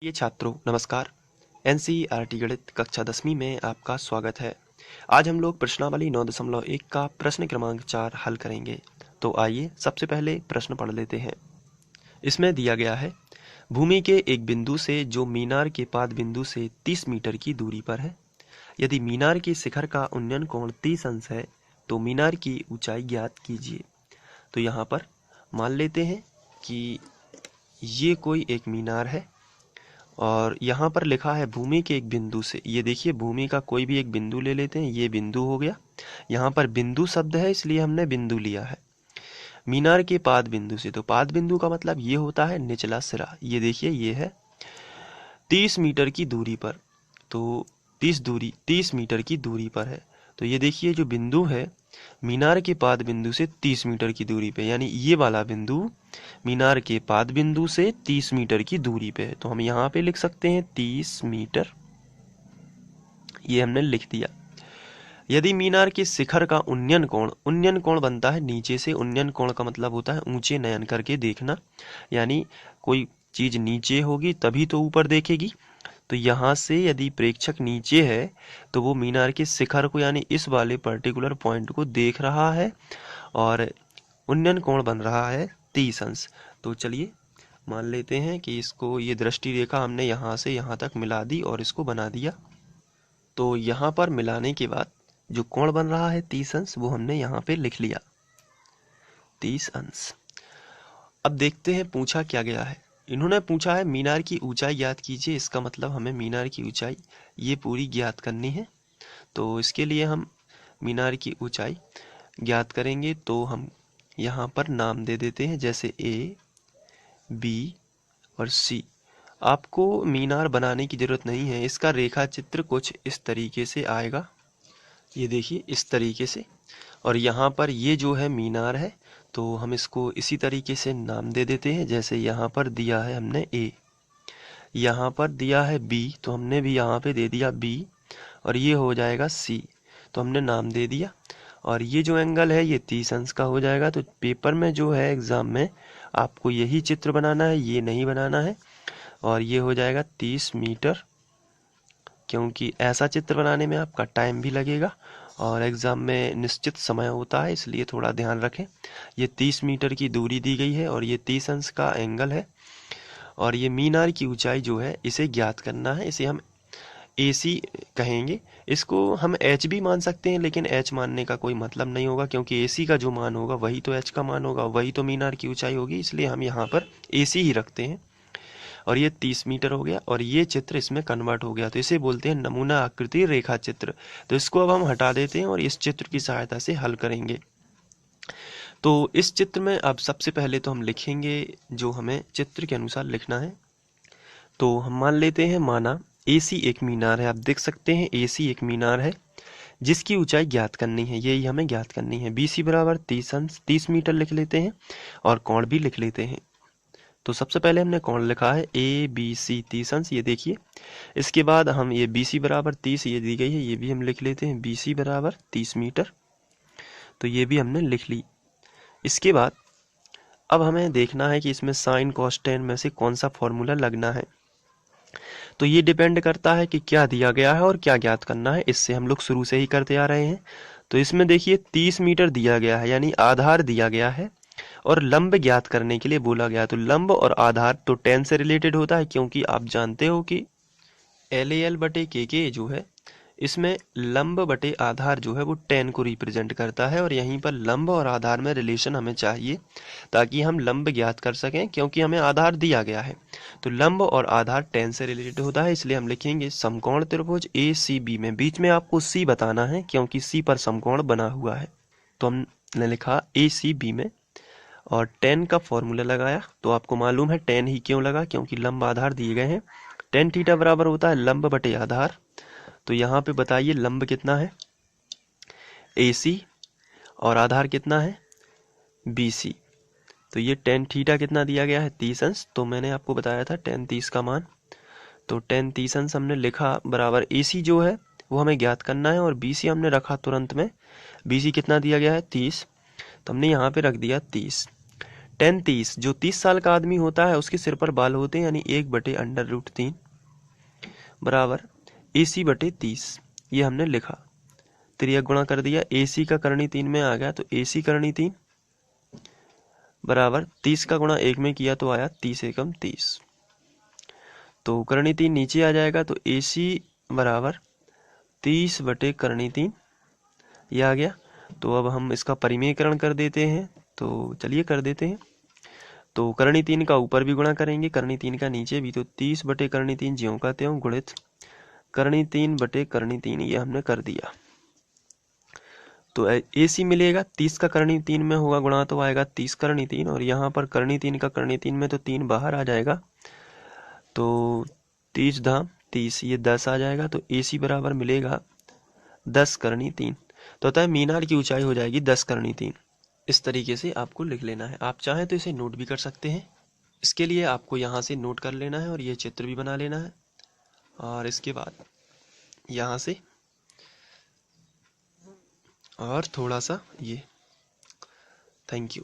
ये छात्रों नमस्कार। एनसीईआरटी गणित कक्षा 10वीं में आपका स्वागत है। आज हम लोग प्रश्नावली 9.1 का प्रश्न क्रमांक 4 हल करेंगे। तो आइए सबसे पहले प्रश्न पढ़ लेते हैं। इसमें दिया गया है, भूमि के एक बिंदु से जो मीनार के पाद बिंदु से 30 मीटर की दूरी पर है, यदि मीनार के शिखर का उन्नयन कोण 30 अंश है तो मीनार की ऊंचाई ज्ञात कीजिए। तो यहाँ पर मान लेते हैं कि ये कोई एक मीनार है और यहाँ पर लिखा है भूमि के एक बिंदु से। ये देखिए, भूमि का कोई भी एक बिंदु ले लेते हैं, ये बिंदु हो गया। यहाँ पर बिंदु शब्द है इसलिए हमने बिंदु लिया है। मीनार के पाद बिंदु से, तो पाद बिंदु का मतलब ये होता है निचला सिरा। ये देखिए, ये है 30 मीटर की दूरी पर। तो 30 मीटर की दूरी पर है। तो ये देखिए, जो बिंदु है मीनार के पाद बिंदु से 30 मीटर की दूरी पे, यानी ये वाला बिंदु मीनार के पाद बिंदु से 30 मीटर की दूरी पे है। तो हम यहाँ पे लिख सकते हैं 30 मीटर, ये हमने लिख दिया। यदि मीनार के शिखर का उन्नयन कोण बनता है नीचे से। उन्नयन कोण का मतलब होता है ऊंचे नयन करके देखना, यानी कोई चीज नीचे होगी तभी तो ऊपर देखेगी। तो यहाँ से यदि प्रेक्षक नीचे है तो वो मीनार के शिखर को, यानी इस वाले पर्टिकुलर पॉइंट को देख रहा है और उन्नयन कोण बन रहा है 30 अंश। तो चलिए मान लेते हैं कि इसको, ये दृष्टि रेखा हमने यहाँ से यहाँ तक मिला दी और इसको बना दिया। तो यहाँ पर मिलाने के बाद जो कोण बन रहा है 30 अंश, वो हमने यहाँ पे लिख लिया 30 अंश। अब देखते हैं पूछा क्या गया है। इन्होंने पूछा है मीनार की ऊंचाई ज्ञात कीजिए। इसका मतलब हमें मीनार की ऊंचाई ये पूरी ज्ञात करनी है। तो इसके लिए हम मीनार की ऊंचाई ज्ञात करेंगे। तो हम यहाँ पर नाम दे देते हैं, जैसे ए, बी और सी। आपको मीनार बनाने की जरूरत नहीं है। इसका रेखा चित्र कुछ इस तरीके से आएगा, ये देखिए इस तरीके से। और यहाँ पर ये जो है मीनार है, तो हम इसको इसी तरीके से नाम दे देते हैं। जैसे यहाँ पर दिया है हमने ए, यहाँ पर दिया है बी, तो हमने भी यहाँ पे दे दिया बी, और ये हो जाएगा सी, तो हमने नाम दे दिया। और ये जो एंगल है ये 30 अंश का हो जाएगा। तो पेपर में जो है एग्जाम में आपको यही चित्र बनाना है, ये नहीं बनाना है। और ये हो जाएगा 30 मीटर, क्योंकि ऐसा चित्र बनाने में आपका टाइम भी लगेगा और एग्ज़ाम में निश्चित समय होता है, इसलिए थोड़ा ध्यान रखें। ये 30 मीटर की दूरी दी गई है और ये 30 अंश का एंगल है। और ये मीनार की ऊंचाई जो है इसे ज्ञात करना है। इसे हम AC कहेंगे। इसको हम H भी मान सकते हैं, लेकिन H मानने का कोई मतलब नहीं होगा, क्योंकि AC का जो मान होगा वही तो H का मान होगा, वही तो मीनार की ऊंचाई होगी। इसलिए हम यहाँ पर AC ही रखते हैं। और ये 30 मीटर हो गया और ये चित्र इसमें कन्वर्ट हो गया। तो इसे बोलते हैं नमूना आकृति रेखा चित्र। तो इसको अब हम हटा देते हैं और इस चित्र की सहायता से हल करेंगे। तो इस चित्र में अब सबसे पहले तो हम लिखेंगे जो हमें चित्र के अनुसार लिखना है। तो हम मान लेते हैं, माना AC एक मीनार है। आप देख सकते हैं AC एक मीनार है जिसकी ऊंचाई ज्ञात करनी है, यही हमें ज्ञात करनी है। BC बराबर 30 अंश, 30 मीटर लिख लेते हैं और कोण भी लिख लेते हैं। तो सबसे पहले हमने कोण लिखा है ABC 30 अंश, ये देखिए। इसके बाद हम ये BC बराबर 30 ये दी गई है, ये भी हम लिख लेते हैं BC बराबर 30 मीटर। तो ये भी हमने लिख ली। इसके बाद अब हमें देखना है कि इसमें साइन कॉस टेन में से कौन सा फॉर्मूला लगना है। तो ये डिपेंड करता है कि क्या दिया गया है और क्या ज्ञात करना है। इससे हम लोग शुरू से ही करते आ रहे हैं। तो इसमें देखिए 30 मीटर दिया गया है, यानी आधार दिया गया है और लंब ज्ञात करने के लिए बोला गया। तो लंब और आधार तो टेन से रिलेटेड होता है, क्योंकि आप जानते हो कि LAL बटे KK जो है, इसमें लंब बटे आधार जो है वो टेन को रिप्रेजेंट करता है। और यहीं पर लंब और आधार में रिलेशन हमें चाहिए ताकि हम लंब ज्ञात कर सकें, क्योंकि हमें आधार दिया गया है। तो लंब और आधार टेन से रिलेटेड होता है, इसलिए हम लिखेंगे समकोण त्रिभुज ACB में। बीच में आपको C बताना है, क्योंकि C पर समकोण बना हुआ है। तो हमने लिखा ACB में और टेन का फॉर्मूला लगाया। तो आपको मालूम है टेन ही क्यों लगा, क्योंकि लंब आधार दिए गए हैं। टेन थीटा बराबर होता है लंब बटे आधार। तो यहाँ पे बताइए लंब कितना है AC और आधार कितना है BC। तो ये टेन थीटा कितना दिया गया है 30 अंश। तो मैंने आपको बताया था टेन 30 का मान। तो टेन 30 अंश हमने लिखा बराबर AC जो है वो हमें ज्ञात करना है, और BC हमने रखा तुरंत में। BC कितना दिया गया है 30, तो हमने यहाँ पे रख दिया 30। 10 30, जो 30 साल का आदमी होता है उसके सिर पर बाल होते हैं, यानी 1/√3 बराबर AC बटे 30। ये हमने लिखा, त्रियक गुणा कर दिया, AC का करनी 3 में आ गया तो AC करनी 3 बराबर 30 का गुणा 1 में किया तो आया 30 एकम 30। तो करनी 3 नीचे आ जाएगा तो AC बराबर 30 बटे करनी 3, ये आ गया। तो अब हम इसका परिमेयकरण कर देते हैं, तो चलिए कर देते हैं। तो करनी 3 का ऊपर भी गुणा करेंगे, करनी 3 का नीचे भी, तो 30 बटे करनी 3 ज्यों का त्यों गुणित करनी 3 बटे करनी 3, ये हमने कर दिया। तो AC मिलेगा, 30 का करनी 3 में होगा गुणा तो आएगा 30 करनी 3, और यहाँ पर करनी 3 का करनी 3 में तो 3 बाहर आ जाएगा, तो 30 धाम 30, ये 10 आ जाएगा। तो AC बराबर मिलेगा 10 करनी 3। तो अतः मीनार की ऊंचाई हो जाएगी 10 करनी 3। इस तरीके से आपको लिख लेना है। आप चाहें तो इसे नोट भी कर सकते हैं। इसके लिए आपको यहाँ से नोट कर लेना है और ये चित्र भी बना लेना है, और इसके बाद यहाँ से और थोड़ा सा ये। Thank you.